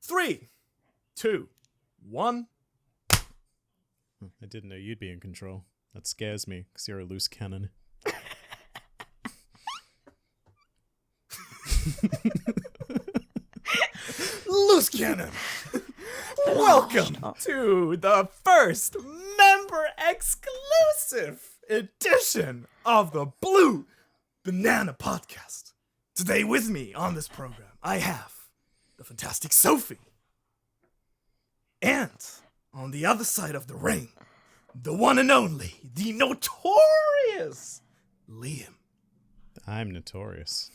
3, 2, 1. I didn't know you'd be in control. That scares me, because you're a loose cannon. Loose cannon! Welcome to the first member-exclusive edition of the Blue Banana Podcast. Today with me on this program, I have the fantastic Sophie. And on the other side of the ring, the one and only, the notorious Liam. I'm notorious.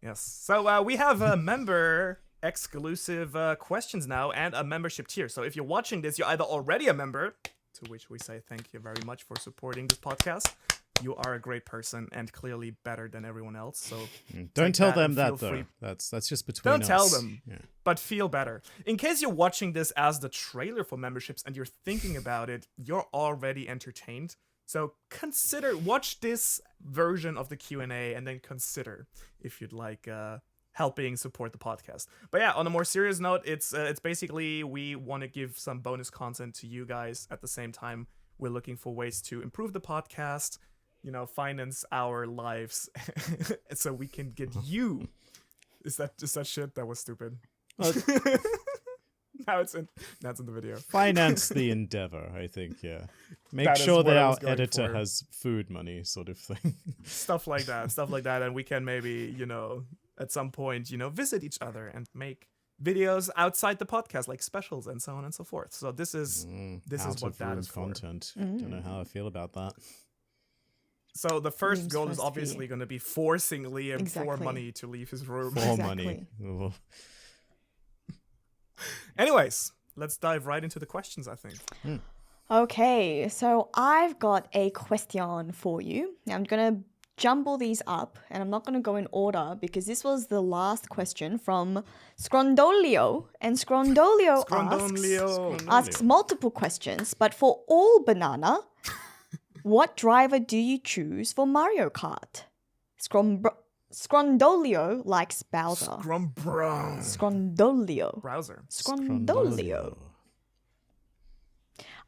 Yes. So we have a member exclusive questions now and a membership tier. So if you're watching this, you're either already a member, to which we say thank you very much for supporting this podcast. You are a great person and clearly better than everyone else. So don't tell them that though. That's just between us. Don't tell them, but feel better. In case you're watching this as the trailer for memberships and you're thinking about it, you're already entertained. So watch this version of the Q&A and then consider if you'd like helping support the podcast. But yeah, on a more serious note, it's basically we want to give some bonus content to you guys. At the same time, we're looking for ways to improve the podcast, finance our lives so we can get you. Is that just that shit? That was stupid. That's in the video. Finance the endeavor, I think, yeah. Make sure that our editor has food money, sort of thing. Stuff like that. And we can maybe, at some point, visit each other and make videos outside the podcast, like specials and so on and so forth. So this is what that is for. Content. Don't know how I feel about that. So the first goal is obviously going to be forcing Liam for money to leave his room. For money. Anyways, let's dive right into the questions, I think. Okay, so I've got a question for you. Now I'm going to jumble these up, and I'm not going to go in Scrondolio. order because this was the last question from Scrondolio. And Scrondolio asks multiple questions, but for all banana, what driver do you choose for Mario Kart? Scrondolio likes Bowser. Scrondolio. Browser. Scrondolio.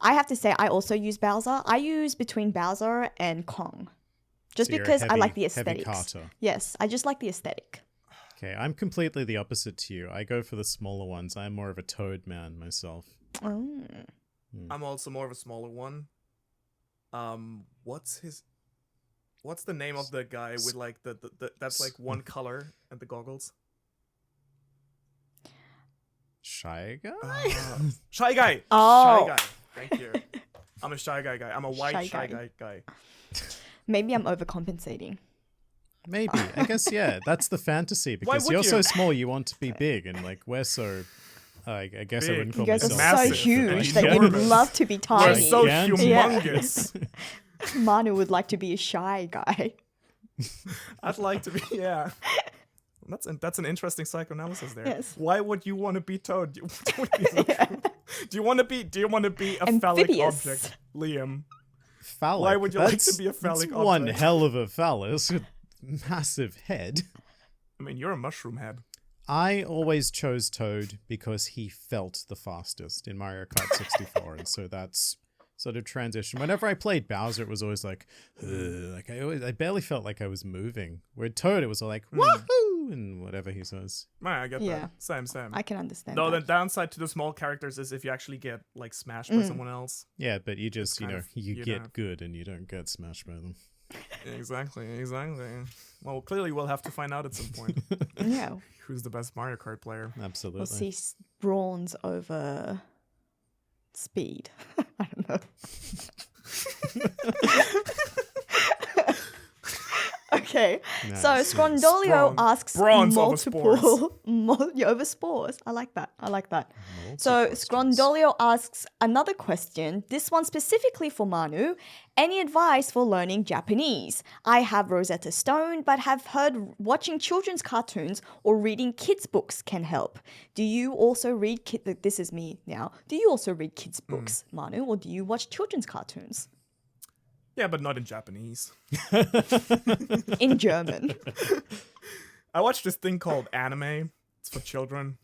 I have to say, I also use Bowser. I use between Bowser and Kong. Just because I like the aesthetics. Yes, I just like the aesthetic. Okay, I'm completely the opposite to you. I go for the smaller ones. I'm more of a Toad man myself. I'm also more of a smaller one. What's the name of the guy with like the that's like one color and the goggles? Shy Guy? Shy Guy! Oh. Shy Guy. Thank you. I'm a Shy Guy guy. I'm a white Shy Guy. Maybe I'm overcompensating. Maybe. I guess, yeah. That's the fantasy. Because you're so small, you want to be big. And like, we're so... I guess big. I wouldn't call You guys myself are so huge that you'd love to be tiny. We're so humongous. Manu would like to be a shy guy. I'd like to be, yeah. That's an interesting psychoanalysis there. Yes. Why would you want to be Toad? Do you want to be a phallic object, Liam? Phallic? Why would you like to be a phallic object? One hell of a phallus with massive head. I mean, you're a mushroom head. I always chose Toad because he felt the fastest in Mario Kart 64, and so that's sort of transition. Whenever I played Bowser, it was always like I barely felt like I was moving. Where Toad, it was all like wahoo and whatever he says. I get that. Same. I can understand. No, that. the downside to the small characters is if you actually get like smashed by someone else. Yeah, but you just you get good and you don't get smashed by them. Exactly. Well, clearly we'll have to find out at some point. Yeah. Who's the best Mario Kart player? Absolutely. We'll see bronze over speed. I don't know. Okay, so Scrondolio asks multiple over spores. I like that. So Scrondolio asks another question. This one specifically for Manu. Any advice for learning Japanese? I have Rosetta Stone, but have heard watching children's cartoons or reading kids' books can help. Do you also read This is me now. Do you also read kids' books, Manu, or do you watch children's cartoons? Yeah, but not in Japanese. In German. I watched this thing called anime. It's for children.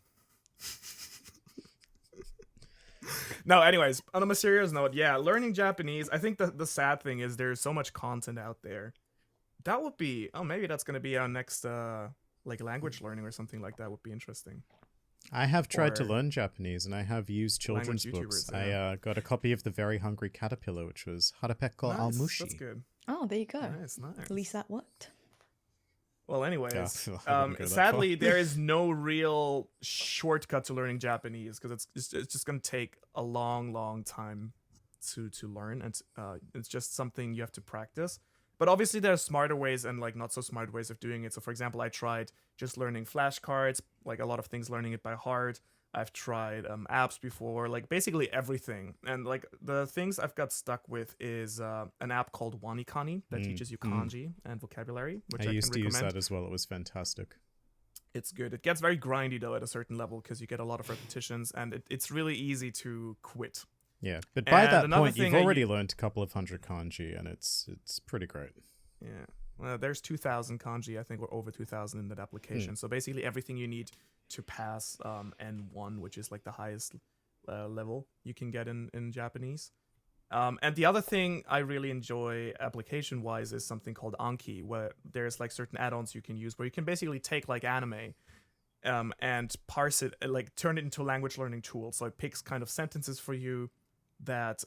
No, anyways, on a more serious note, yeah, learning Japanese, I think the sad thing is there's so much content out there. That would be, maybe that's going to be our next, like, language learning or something like that would be interesting. I have tried to Or learn Japanese, and I have used children's language books. YouTubers, yeah. I got a copy of The Very Hungry Caterpillar, which was Harapeko Nice, Almushi. that's good. Oh, there you go. Nice. At least that worked. Well, anyways, Yeah, I wouldn't go that sadly, far. there is no real shortcut to learning Japanese because it's just going to take a long time to learn, and it's just something you have to practice. But obviously, there are smarter ways and like not so smart ways of doing it. So, for example, I tried just learning flashcards, like a lot of things, learning it by heart. I've tried apps before, like basically everything. And like the things I've got stuck with is an app called Wanikani that teaches you kanji and vocabulary, which I used can to use recommend. that as well. It was fantastic. It's good. It gets very grindy though at a certain level because you get a lot of repetitions, and it's really easy to quit. Yeah, but by And that another point, you've thing already learned a couple of hundred kanji, and it's pretty great. Yeah. Well, there's 2,000 kanji. I think we're over 2,000 in that application. So basically everything you need to pass N1, which is like the highest level you can get in Japanese. And the other thing I really enjoy application-wise is something called Anki, where there's like certain add-ons you can use where you can basically take like anime and parse it, like turn it into a language learning tool. So it picks kind of sentences for you that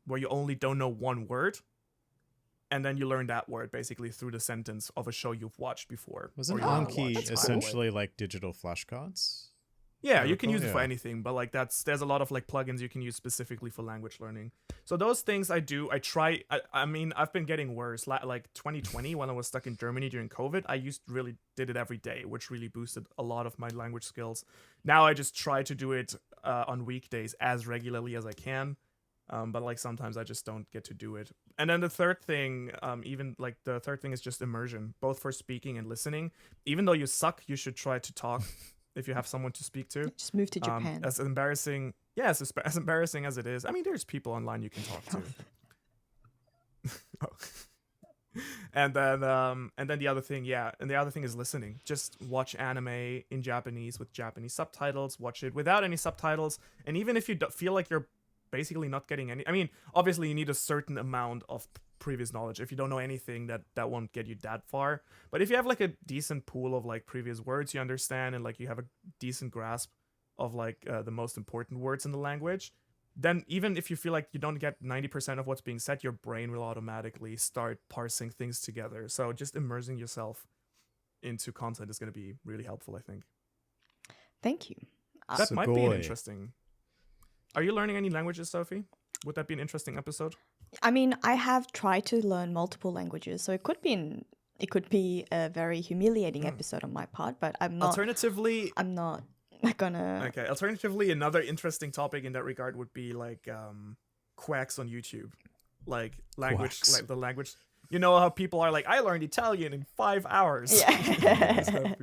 where you only don't know one word, and then you learn that word basically through the sentence of a show you've watched before. Wasn't or you wanna Anki watch, by the way. essentially like digital flashcards? Yeah, you can use it for Yeah. anything, but like there's a lot of like plugins you can use specifically for language learning. So those things I do. I try. I mean, I've been getting worse. Like 2020, when I was stuck in Germany during COVID, I did it every day, which really boosted a lot of my language skills. Now I just try to do it on weekdays as regularly as I can. But like sometimes I just don't get to do it. And then the third thing, the third thing is just immersion, both for speaking and listening. Even though you suck, you should try to talk if you have someone to speak to. Just move to Japan. As embarrassing, as embarrassing as it is. I mean, there's people online you can talk to. Oh. And then the other thing, and the other thing is listening. Just watch anime in Japanese with Japanese subtitles. Watch it without any subtitles. And even if you feel like you're basically not getting any, I mean, obviously you need a certain amount of previous knowledge. If you don't know anything, that won't get you that far. But if you have like a decent pool of like previous words you understand, and like you have a decent grasp of like the most important words in the language, then even if you feel like you don't get 90% of what's being said, your brain will automatically start parsing things together. So just immersing yourself into content is going to be really helpful, I think. Thank you. That might be an Sugoi. interesting. Are you learning any languages, Sophie? Would that be an interesting episode? I mean, I have tried to learn multiple languages, so it could be a very humiliating episode on my part, but I'm not Alternatively, gonna. okay. Alternatively, another interesting topic in that regard would be like quacks on YouTube, like language, Quacks. like the language. You know how people are like, I learned Italian in 5 hours. Yeah.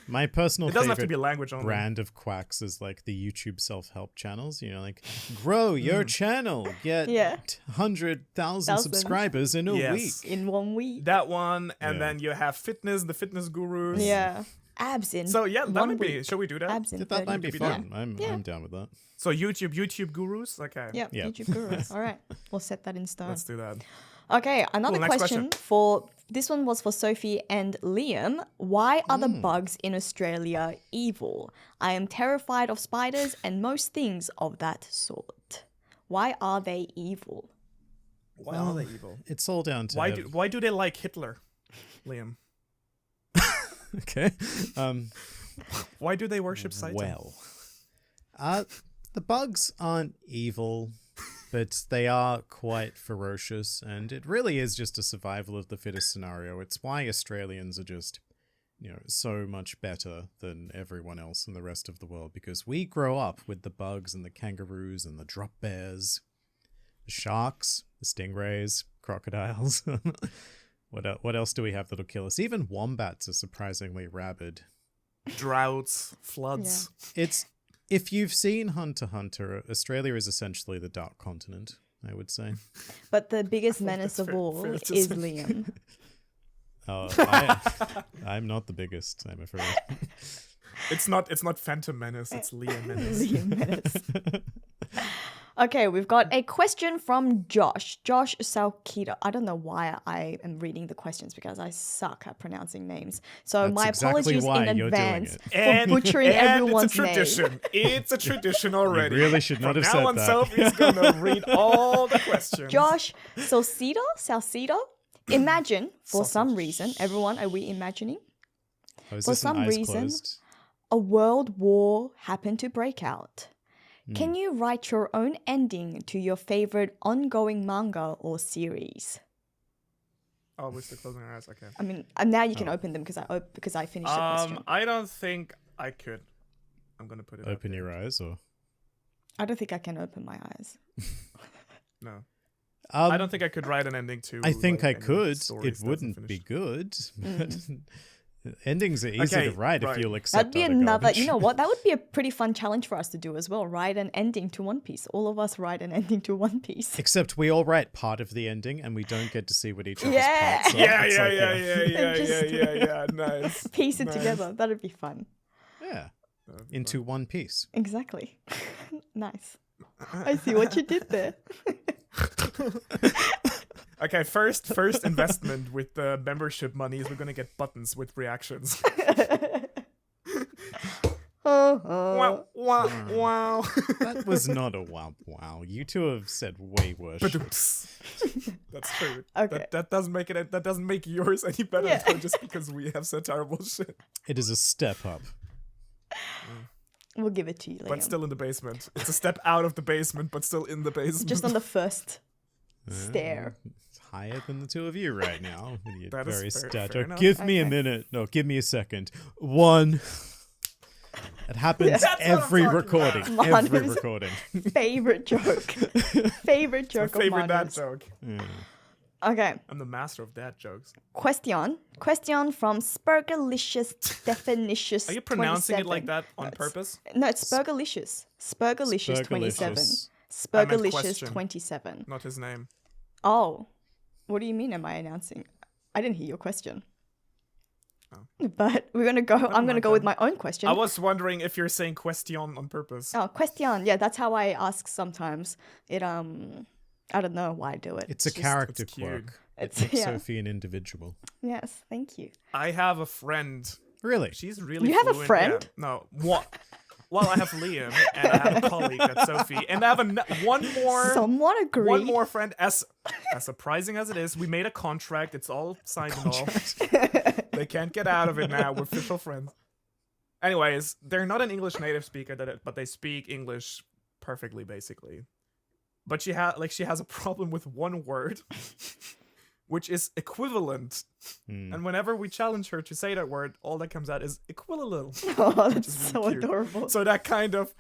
My personal It doesn't have favorite to be a language only. brand of quacks is like the YouTube self-help channels. You know, like grow your channel, get Yeah. 100,000 Thousand. subscribers in a Yes. week. In 1 week. That one, and Yeah. then you have the fitness gurus. Yeah. Abs in. So yeah, that 1 might be. week. Shall we do that? Abs in That 30 might be days. fun. Yeah. I'm down with that. So YouTube gurus. Okay. Yeah. Yeah. YouTube gurus. All right. We'll set that in stone. Let's do that. Okay, another Cool, next question for this one was for Sophie and Liam. Why are the bugs in Australia evil? I am terrified of spiders and most things of that sort. Why are they evil? Why are they evil? It's all down to Why do they like Hitler, Liam? okay. Why do they worship Satan? Well, the bugs aren't evil, but they are quite ferocious, and it really is just a survival of the fittest scenario. It's why Australians are just, so much better than everyone else in the rest of the world, because we grow up with the bugs and the kangaroos and the drop bears, the sharks, the stingrays, crocodiles. What else do we have that'll kill us? Even wombats are surprisingly rabid. Droughts, floods. If you've seen Hunter x Hunter, Australia is essentially the dark continent, I would say. But the biggest menace of fair all to is say. Liam. I'm not the biggest, I'm afraid. It's not Phantom Menace, it's Liam Menace. Liam Menace. Okay, we've got a question from Josh. Josh Salkita. I don't know why I am reading the questions because I suck at pronouncing names. So That's my exactly apologies why in you're advance doing for butchering everyone's it's a tradition. name. It's a tradition already. You really should not From have now said on, that. Sophie's gonna read all the questions. Josh Salcida. Imagine, for some reason, everyone, are we imagining? Oh, is For this an some eyes reason, closed? a world war happened to break out. Can you write your own ending to your favorite ongoing manga or series? Oh, we're still closing our eyes. Okay. I mean, now you can open them because I finished the question. I don't think I could. I'm gonna put it. Open your eyes, or I don't think I can open my eyes. No. I don't think I could write an ending to. I think like, I any could. stories It that wouldn't isn't be finished. good. But endings are easy Okay, to write if right. you'll accept That'd be other another. garbage. You know what? That would be a pretty fun challenge for us to do as well. Write an ending to One Piece. All of us write an ending to One Piece. Except we all write part of the ending, and we don't get to see what each other's Yeah. parts are. Yeah, It's like, yeah. Nice. Piece it Nice. together. That'd be fun. yeah. Into one piece. Exactly. Nice. I see what you did there. Okay, first investment with the membership money is we're gonna get buttons with reactions. Wow, wow, wow. That was not a wow. You two have said way worse. That's true. Okay. That doesn't make it. That doesn't make yours any better Yeah. though, just because we have said terrible shit. It is a step up. We'll give it to you, Liam. But still in the basement. It's a step out of the basement, but still in the basement. Just on the first stair. It's higher than the two of you right now. With your That is very fair stature. enough. Give me a Okay. minute. No, give me a second. One. It happens That's what I'm every talking recording. about. Every Manu's- recording. Favorite joke. Favorite My joke of favorite dad Manu's. joke. Okay. I'm the master of dad jokes. Question from Spurgalicious Definitious. Are you pronouncing it 27. like that on No, it's- purpose? No, it's Spurgalicious. Spurgalicious 27. Spurgalicious. I meant Spurgalicious question. 27. Not his name. Oh. What do you mean am I announcing? I didn't hear your question. Oh. But we're gonna go. I'm gonna mind go with then. my own question. I was wondering if you're saying question on purpose. Oh, question. Yeah, that's how I ask sometimes. It I don't know why I do it. It's a just- character it's cute. quirk. It's- It makes yeah. Sophie an individual. Yes, thank you. I have a friend. Really? She's really You have a fluent- friend? Yeah, no. What? Well, I have Liam, and I have a colleague, that's Sophie, and I have one more Somewhat agree. one more friend. As surprising as it is, we made a contract. It's all signed and all. They can't get out of it now. We're official friends. Anyways, they're not an English native speaker, but they speak English perfectly, basically. But she has a problem with one word, which is equivalent. And whenever we challenge her to say that word, all that comes out is equivalent. Oh, that's is so really cute. adorable. So that kind of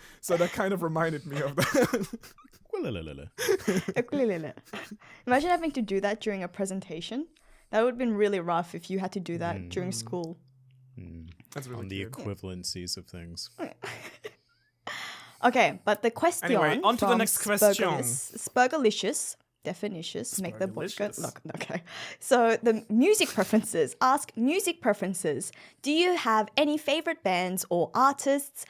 reminded me of that. Ukulele. Imagine having to do that during a presentation. That would have been really rough if you had to do that during school. That's really On the cute. equivalencies of things. Okay, but the question. Anyway, on to the from next question. Spurgalicious. Definitious. Make the voice go. Spurgalicious. Look, okay. So the music preferences. Ask music preferences. Do you have any favorite bands or artists?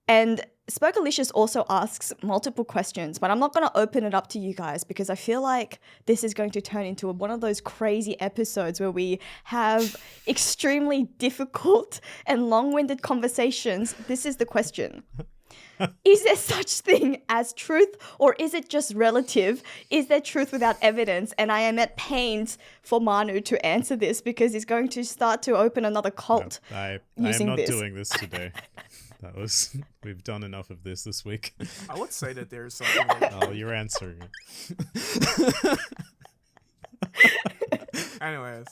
And Spurgalicious also asks multiple questions, but I'm not going to open it up to you guys because I feel like this is going to turn into one of those crazy episodes where we have extremely difficult and long-winded conversations. This is the question. Is there such thing as truth, or is it just relative? Is there truth without evidence? And I am at pains for Manu to answer this because he's going to start to open another cult. I am using not this. doing this today. We've done enough of this week. I would say that there's something like Oh, you're answering it. Anyways.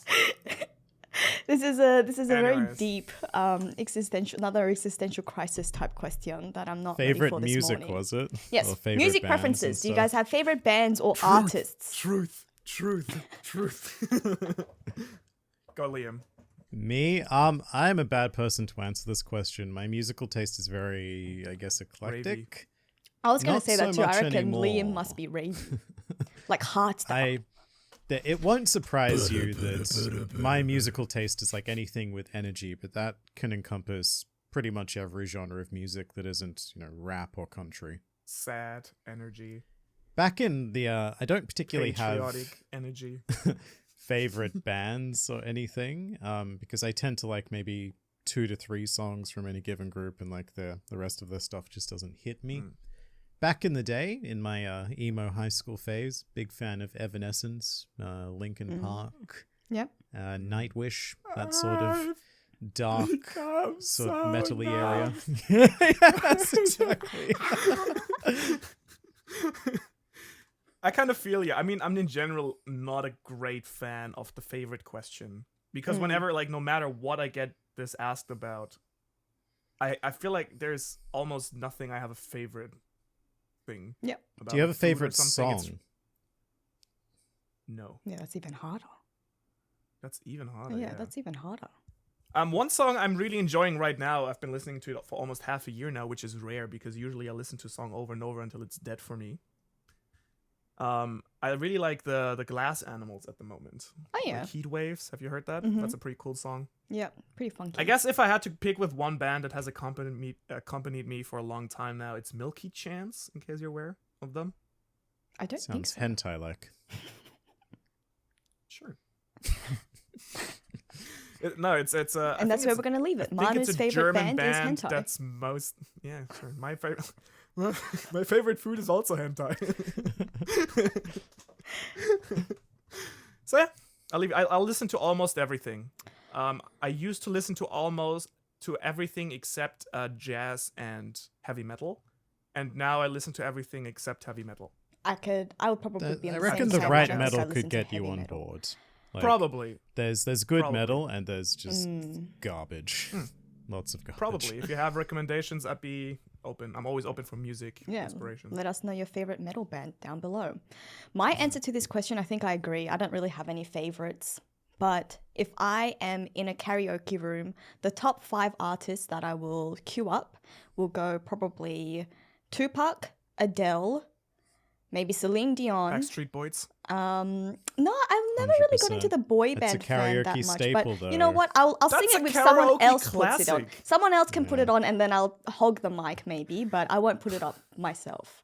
This is a very Anyways. deep another existential crisis type question that I'm not ready Favorite for this music, morning. was it? Yes, Or favorite music bands preferences. and Do you stuff? guys have favorite bands or artists? Truth. Go, Liam. Me? I'm a bad person to answer this question. My musical taste is very, I guess, eclectic. I was going Not to say that so too. I much reckon anymore. Liam must be raving. Like hardstyle. It won't surprise you that my musical taste is like anything with energy, but that can encompass pretty much every genre of music that isn't, rap or country. Sad energy. Back in the, I don't particularly Patriotic have energy. favorite bands or anything, because I tend to like maybe 2 to 3 songs from any given group, and like the rest of their stuff just doesn't hit me. Back in the day, in my emo high school phase, big fan of Evanescence, Linkin Park, Nightwish, that sort of dark, sort of metal-y area. Yes, exactly. I kind of feel you. I mean, I'm in general not a great fan of the favorite question, because whenever, like, no matter what I get this asked about, I feel like there's almost nothing I have a favorite thing. Yeah. About. Do you have a Food or favorite something, song? No. Yeah, that's even harder. That's even harder. Yeah, that's even harder. One song I'm really enjoying right now, I've been listening to it for almost half a year now, which is rare because usually I listen to a song over and over until it's dead for me. I really like the Glass Animals at the moment. Oh yeah. Like Heat Waves. Have you heard that? That's a pretty cool song. Yeah, pretty funky. I guess if I had to pick with one band that has accompanied me for a long time now, it's Milky Chance, in case you're aware of them. I don't think Sounds so. hentai-like. Sure. No, it's and that's where we're gonna leave it. Manu's favorite band is hentai. That's most sure. My favorite my favorite food is also hentai. So yeah, I'll listen to almost everything. I used to listen to everything except jazz and heavy metal, and now I listen to everything except heavy metal. I would probably be on I the reckon same the side right as metal I listen could to get you heavy on metal. board. Like, Probably. There's good Probably. metal and there's just garbage. Lots of garbage. Probably. If you have recommendations, I'd be open. I'm always open for music inspiration. Let us know your favorite metal band down below. My answer to this question, I think I agree. I don't really have any favorites. But if I am in a karaoke room, the top 5 artists that I will queue up will go probably Tupac, Adele, maybe Celine Dion. Backstreet Boys. No, I've never really got into the boy That's a band fan that karaoke much. staple, But you know though. what? I'll That's sing a it with someone karaoke else puts it on. classic. Someone else can put it on, and then I'll hog the mic maybe, but I won't put it up myself.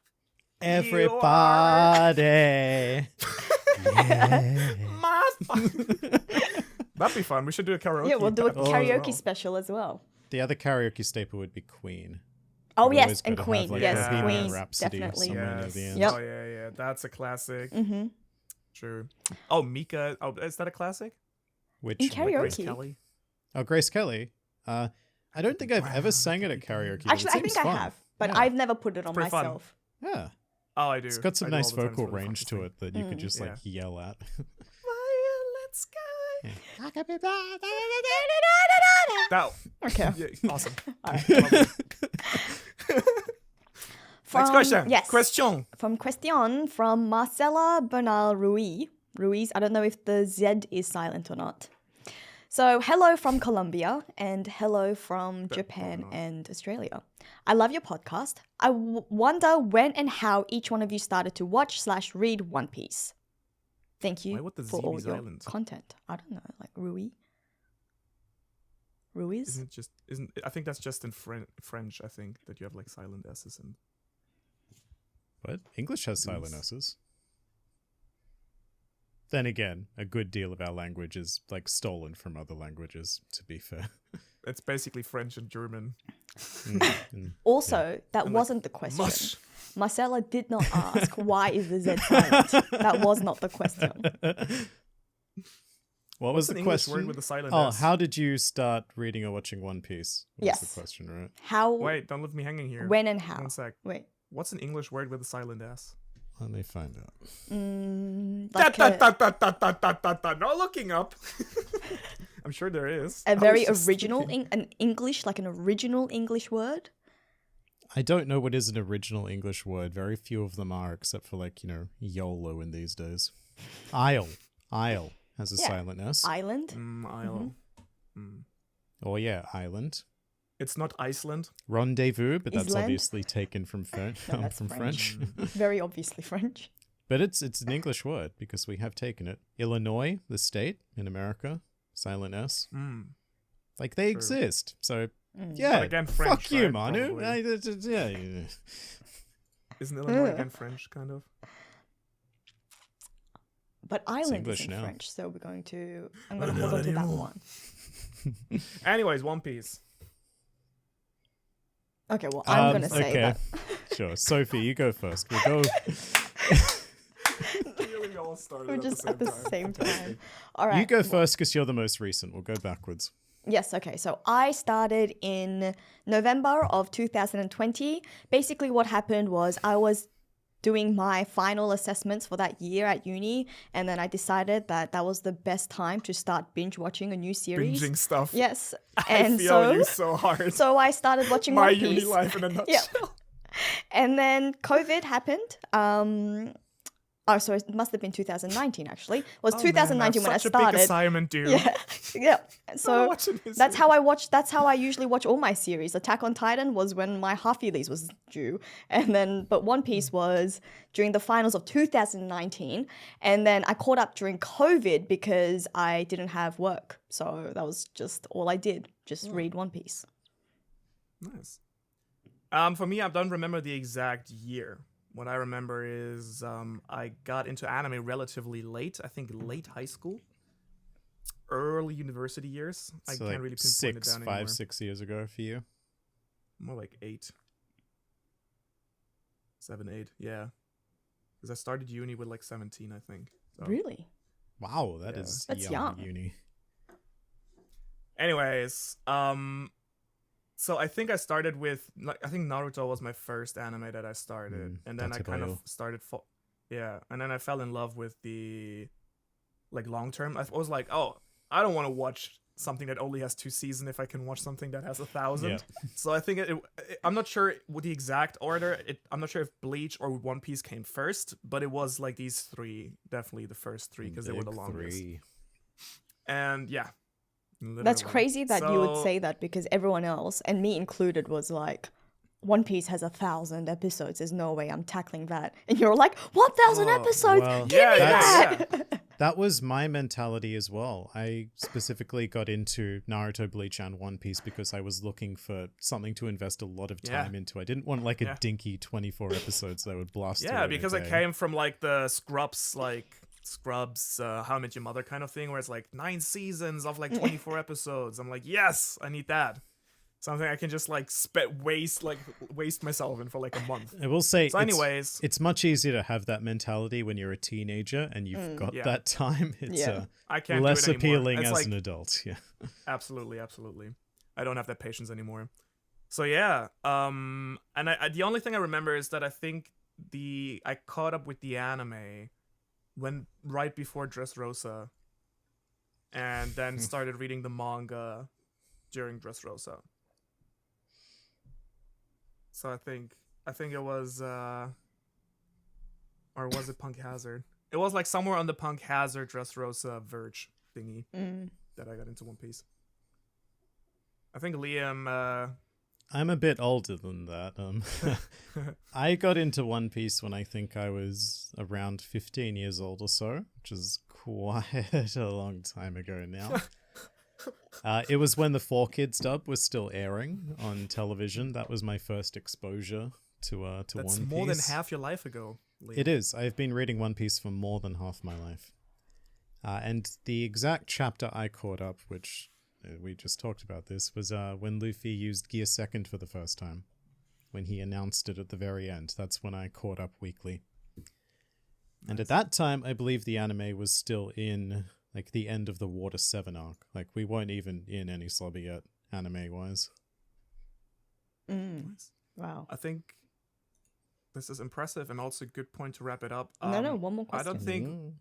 Everybody. That'd be fun. We should do a karaoke. Yeah, we'll do a battle as karaoke well. special as well. The other karaoke staple would be Queen. Oh We've yes, always and gotta Queen. have, like, Yes, Bohemian Queen. Rhapsody Definitely. somewhere near Yes. the end. Yep. Oh yeah. That's a classic. Mm-hmm. True. Oh, Mika. Oh, is that a classic? Which In like, karaoke. Grace Kelly. Oh, Grace Kelly. I don't think I've ever sang it at karaoke. but Actually, it I think seems I fun. have, but Yeah. I've never put it on pretty fun. myself. Yeah. Oh, I do. It's got some I do nice all the time. It's vocal really fun range to to sing. it that you could just like Yeah. yell at. Violet sky. That. Okay. Yeah, awesome. From, Next question. Yes. Question. From Marcela Bernal Ruiz. I don't know if the Z is silent or not. So, hello from Colombia and hello from Japan and Australia. I love your podcast. I wonder when and how each one of you started to watch/read One Piece. Thank you Why would the for Z all be your silent? content. I don't know, like Ruiz? Isn't I think that's just in French, I think, that you have like silent S's and What? English has silent S's. Then again, a good deal of our language is like stolen from other languages, to be fair. it's basically French and German. Also, that And, wasn't the question. Mush. Marcella did not ask why is the Z silent. That was not the question. What What's was an the English question? word with a silent Oh, S? how did you start reading or watching One Piece? Was Yes. the question, right? How, Wait, don't leave me hanging here. when, and how? One sec. Wait. What's an English word with a silent S? Let me find out. Like No looking up. I'm sure there is. a I was very just original, thinking. an English, like an original English word? I don't know what is an original English word. Very few of them are, except for like, YOLO in these days. Isle has a Yeah. silent S. Island? Isle. Oh yeah, island. It's not Iceland. Rendezvous, but that's Island? obviously taken from French. No, that's from French. Very obviously French. But it's an English word because we have taken it. Illinois, the state in America, silent S. Like they exist. So Yeah, But again, French, fuck you, right? Manu. Probably. Yeah. Isn't Illinois again French, kind of? But Ireland English is in now. French, so I'm gonna hold on to that one. Anyways, One Piece. Okay, well, I'm gonna say okay. that. Sure, Sophie, you go first. We'll go. Really all started We're just at the same time. All right. You go first because you're the most recent. We'll go backwards. Yes, okay. So I started in November of 2020. Basically, what happened was I was doing my final assessments for that year at uni, and then I decided that that was the best time to start binge watching a new series. Binging stuff. Yes, I and feel you so hard. so I started watching My One uni Piece. life in a nutshell. Yeah. And then COVID happened. So it must have been 2019 actually. It was 2019 when I such a big started. assignment, dude. Yeah, yeah. So watching this that's how I watch. That's how I usually watch all my series. Attack on Titan was when my half yearlies was due, and then but One Piece was during the finals of 2019, and then I caught up during COVID because I didn't have work, so that was just all I did. Just read One Piece. Nice. For me, I don't remember the exact year. What I remember is I got into anime relatively late. I think late high school, early university years. I So can't really pinpoint it down anymore. 6 years ago for you. More like 8. 7, 8, yeah. Because I started uni with like 17, I think. So. Really? Wow, that's That's young young. uni. Anyways, so I think I started with, I think Naruto was my first anime that I started, and then I kind of started, and then I fell in love with the, like, long term. I was like, oh, I don't want to watch something that only has 2 seasons if I can watch something that has 1,000. Yeah. So I think I'm not sure what the exact order. I'm not sure if Bleach or One Piece came first, but it was like these 3, definitely the first 3 because they were the longest. 3. And yeah. That's literally. crazy that you would So- say that because everyone else, and me included, was like, One Piece has 1,000 episodes. There's no way I'm tackling that. And you're like, 1,000 episodes? well, Give me that! Yeah. That was my mentality as well. I specifically got into Naruto, Bleach, and One Piece because I was looking for something to invest a lot of time into. I didn't want like a dinky 24 episodes that I would blast through Yeah, in a because I day. came from like the Scrubs, How I Met Your Mother kind of thing, where it's like 9 seasons of like 24 episodes. I'm like, yes, I need that. Something I can just like waste myself in for like a month. I will say, So anyways, it's much easier to have that mentality when you're a teenager and you've got that time. It's I can't less do it anymore. appealing It's as like, an adult. Yeah. absolutely. I don't have that patience anymore. So yeah, and the only thing I remember is that I think I caught up with the anime right before Dressrosa, and then started reading the manga during Dressrosa. So I think it was, or was it Punk Hazard? It was like somewhere on the Punk Hazard Dressrosa Verge thingy that I got into One Piece. I think Liam. I'm a bit older than that. I got into One Piece when I think I was around 15 years old or so, which is quite a long time ago now. It was when the 4Kids dub was still airing on television. That was my first exposure to One Piece. That's more than half your life ago, Liam. It is. I've been reading One Piece for more than half my life. And the exact chapter I caught up, which we just talked about this, was when Luffy used Gear Second for the first time. When he announced it at the very end. That's when I caught up weekly. And at that time, I believe the anime was still in like the end of the Water 7 arc. Like we weren't even in any slobber yet, anime-wise. Wow. I think this is impressive and also a good point to wrap it up. No, one more I question. don't think...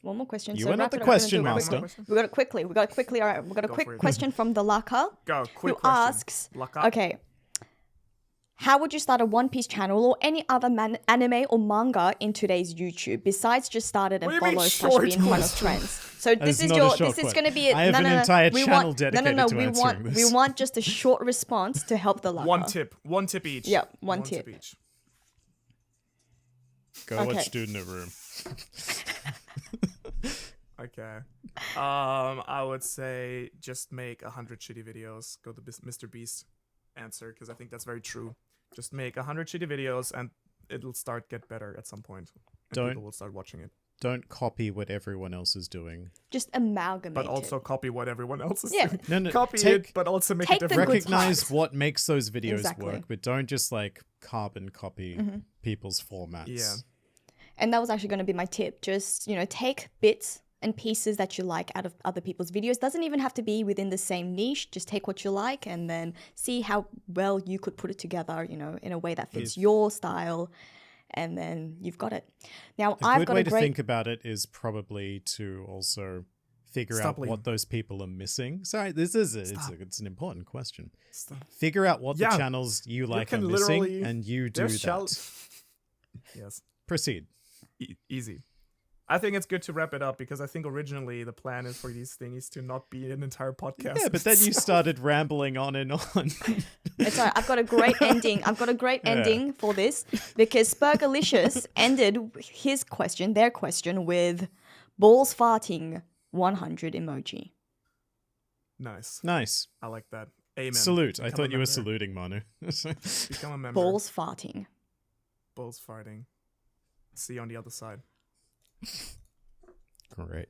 One more question. You so went wrap up the it up, we're gonna question do it master. quickly. We got it quickly. All right, we got a Go for quick it. question from the Laka. Go, quick who question. asks, Laka. okay, how would you start a One Piece channel or any other anime or manga in today's YouTube besides just start it and What do you mean follow short / be in front of question? trends? So That this is is not a your short this is question. going to be I have an entire we channel want, dedicated to we answering want this. we want just a short response to help the Laka. One tip each. Yep, one tip. each. Go Okay. watch Dude in a Room. Okay. I would say just make 100 shitty videos. Go to Mr. Beast answer, because I think that's very true. Just make 100 shitty videos and it'll get better at some point. And people will start watching it. Don't copy what everyone else is doing. Just amalgamate But also copy what everyone else is Yeah. doing. No, Copy it, but also make it the different. good Recognize parts. what makes those videos Exactly. work, but don't just like carbon copy people's formats. Yeah. And that was actually going to be my tip. Just, take bits and pieces that you like out of other people's videos. Doesn't even have to be within the same niche. Just take what you like and then see how well you could put it together, in a way that fits your style. And then you've got it. Now, A good way to think about it is probably to also figure out what those people are missing. Sorry, this is it's an important question. Figure out what the channels you like are missing, and you do that. Yes. Proceed. Easy. I think it's good to wrap it up because I think originally the plan is for these thingies to not be an entire podcast. Yeah, but then you started rambling on and on. It's all right. I've got a great ending. Ending for this because Spurgalicious ended their question with balls farting 100 emoji. Nice. I like that. Amen. Salute. I thought you were saluting, Manu. Become a member. Balls farting. Balls farting. See you on the other side. Great.